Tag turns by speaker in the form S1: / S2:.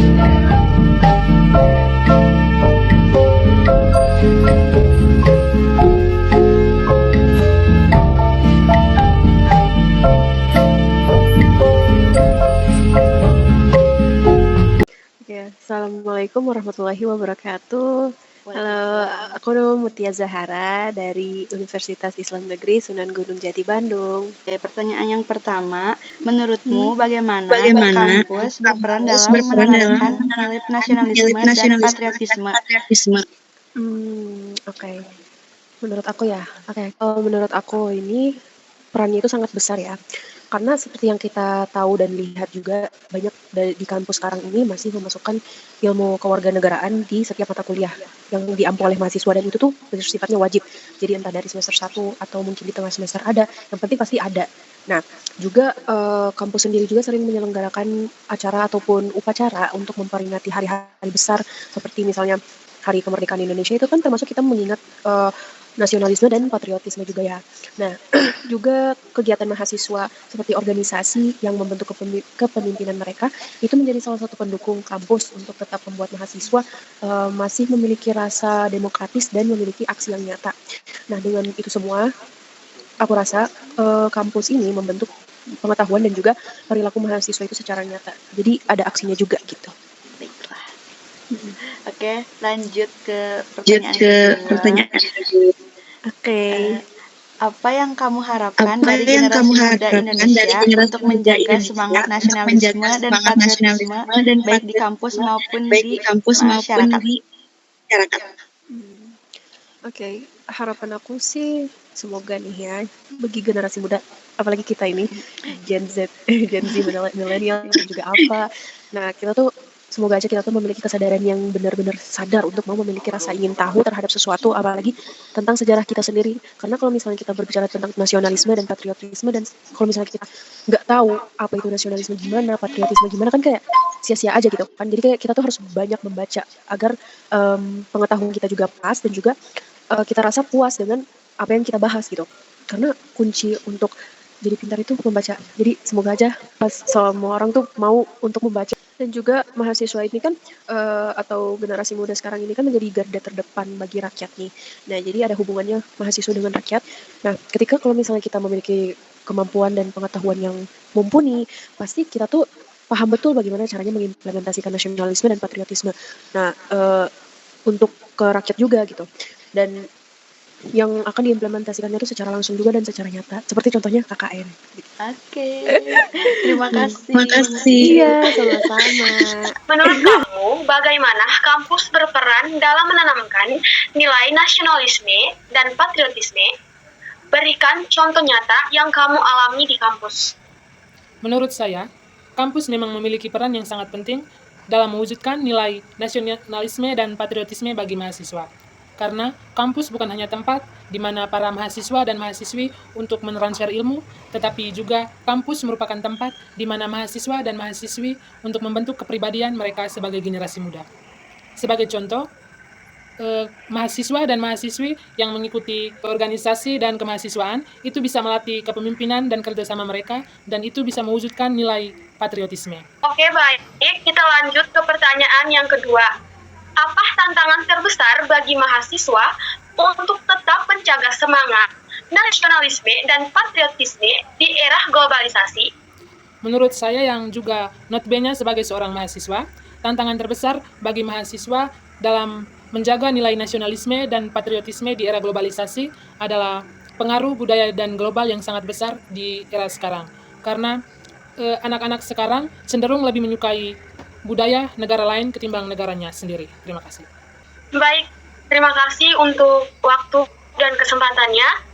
S1: Ya, Assalamualaikum warahmatullahi wabarakatuh. Halo, aku nama Mutia Zahara dari Universitas Islam Negeri Sunan Gunung Jati Bandung.
S2: Oke, pertanyaan yang pertama, menurutmu
S3: Bagaimana
S2: kampus berperan dalam menanamkan nilai nasionalisme dan patriotisme?
S1: Oke. Menurut aku ya, kalau menurut aku ini perannya itu sangat besar ya. Karena seperti yang kita tahu dan lihat juga banyak di kampus sekarang ini masih memasukkan ilmu kewarganegaraan di setiap mata kuliah yang diampu oleh mahasiswa, dan itu tuh sifatnya wajib. Jadi entah dari semester 1 atau mungkin di tengah semester ada, yang penting pasti ada. Nah, juga kampus sendiri juga sering menyelenggarakan acara ataupun upacara untuk memperingati hari-hari besar seperti misalnya Hari Kemerdekaan Indonesia. Itu kan termasuk kita mengingat nasionalisme dan patriotisme juga ya. Nah, juga kegiatan mahasiswa seperti organisasi yang membentuk kepemimpinan mereka itu menjadi salah satu pendukung kampus untuk tetap membuat mahasiswa masih memiliki rasa demokratis dan memiliki aksi yang nyata. Nah, dengan itu semua, aku rasa kampus ini membentuk pengetahuan dan juga perilaku mahasiswa itu secara nyata. Jadi ada aksinya juga gitu.
S2: Baiklah. Oke, lanjut ke pertanyaan kedua.
S1: Oke.
S2: Apa yang kamu harapkan dari generasi muda Indonesia untuk menjaga semangat nasionalisme dan patriotisme baik di kampus maupun di masyarakat?
S1: Oke, harapan aku sih semoga nih ya bagi generasi muda, apalagi kita ini Gen Z, Gen Z milenial dan juga apa. Nah, semoga aja kita tuh memiliki kesadaran yang benar-benar sadar untuk mau memiliki rasa ingin tahu terhadap sesuatu, apalagi tentang sejarah kita sendiri. Karena kalau misalnya kita berbicara tentang nasionalisme dan patriotisme, dan kalau misalnya kita nggak tahu apa itu nasionalisme gimana, patriotisme gimana, kan kayak sia-sia aja gitu kan. Jadi kayak kita tuh harus banyak membaca agar pengetahuan kita juga pas dan juga kita rasa puas dengan apa yang kita bahas gitu. Karena kunci untuk jadi pintar itu membaca. Jadi semoga aja pas semua orang tuh mau untuk membaca. Dan juga mahasiswa ini kan atau generasi muda sekarang ini kan menjadi garda terdepan bagi rakyat nih. Nah, jadi ada hubungannya mahasiswa dengan rakyat. Nah, ketika kalau misalnya kita memiliki kemampuan dan pengetahuan yang mumpuni, pasti kita tuh paham betul bagaimana caranya mengimplementasikan nasionalisme dan patriotisme. Nah, untuk ke rakyat juga gitu. Dan yang akan diimplementasikannya itu secara langsung juga dan secara nyata. Seperti contohnya KKN.
S2: Oke, terima kasih.
S1: Iya, sama-sama.
S3: Menurut kamu, bagaimana kampus berperan dalam menanamkan nilai nasionalisme dan patriotisme? Berikan contoh nyata yang kamu alami di kampus.
S4: Menurut saya, kampus memang memiliki peran yang sangat penting dalam mewujudkan nilai nasionalisme dan patriotisme bagi mahasiswa. Karena kampus bukan hanya tempat di mana para mahasiswa dan mahasiswi untuk mentransfer ilmu, tetapi juga kampus merupakan tempat di mana mahasiswa dan mahasiswi untuk membentuk kepribadian mereka sebagai generasi muda. Sebagai contoh, mahasiswa dan mahasiswi yang mengikuti organisasi dan kemahasiswaan itu bisa melatih kepemimpinan dan kerjasama mereka, dan itu bisa mewujudkan nilai patriotisme.
S3: Oke, baik. Kita lanjut ke pertanyaan yang kedua. Apa tantangan terbesar bagi mahasiswa untuk tetap menjaga semangat nasionalisme dan patriotisme di era globalisasi?
S4: Menurut saya yang juga notabene sebagai seorang mahasiswa, tantangan terbesar bagi mahasiswa dalam menjaga nilai nasionalisme dan patriotisme di era globalisasi adalah pengaruh budaya dan global yang sangat besar di era sekarang. Karena anak-anak sekarang cenderung lebih menyukai budaya negara lain ketimbang negaranya sendiri. Terima kasih.
S3: Baik, terima kasih untuk waktu dan kesempatannya.